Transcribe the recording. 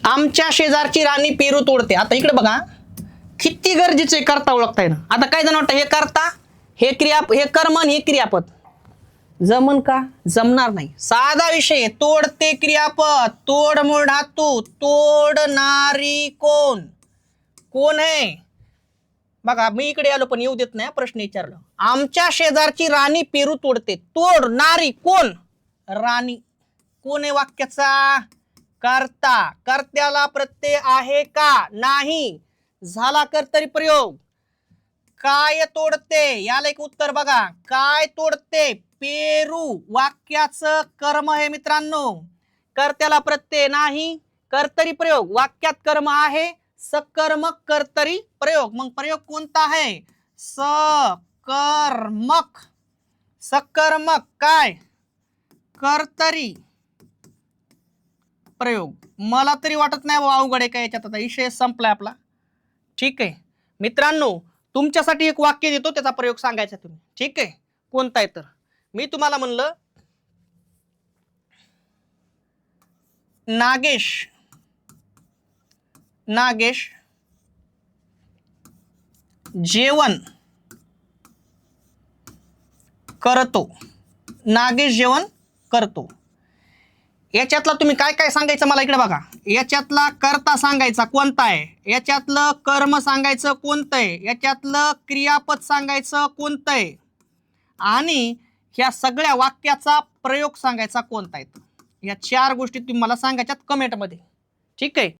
आमच्या शेजारची राणी पेरू तोडते. आता इकडे बघा किती गरजेचे करता ओळखता येणं. आता काय जण वाटतं हे करता हे हे कर्म आणि हे क्रियापद जमन का? जमणार नाही. साधा विषय तोडते क्रियापद, तोड मूळ धातू, तोडणारी कोण? कोण आहे बघा. मी इकडे आलो पण येऊ देत नाही, प्रश्न विचारलो. आमच्या शेजारची राणी पेरू तोडते, तोडणारी कोण? राणी. कोण आहे वाक्याचा? कर्ता. कर्त्याला प्रत्यय आहे का? नाही. झाला कर्तरी प्रयोग. काय तोडते याला एक उत्तर बघा. काय तोडते? पेरू. वाक्याचं कर्म आहे मित्रांनो. कर्त्याला प्रत्यय नाही, कर्तरी प्रयोग. वाक्यात कर्म आहे, सकर्मक कर्तरी प्रयोग. मग प्रयोग कोणता आहे? सकर्मक. सकर्मक काय? कर्तरी प्रयोग. मला तरी वाटत नाही बाबा अवघड आहे काय याच्यात. आता विषय संपलाय आपला. ठीक आहे मित्रांनो, तुमच्यासाठी एक वाक्य देतो, त्याचा प्रयोग सांगायचा तुम्ही. ठीक आहे, कोणता आहे तर मी तुम्हाला म्हणलं नागेश जेवण करतो. नागेश जेवण करतो. याच्यातला तुम्ही काय काय सांगायचं मला इकडे बघा. याच्यातला कर्ता सांगायचा कोणता आहे, याच्यातलं कर्म सांगायचं कोणतं आहे, याच्यातलं क्रियापद सांगायचं कोणतं आहे, आणि ह्या सगळ्या वाक्याचा प्रयोग सांगायचा कोणता आहे. या 4 गोष्टी तुम्ही मला सांगायच्यात कमेंटमध्ये. ठीक आहे.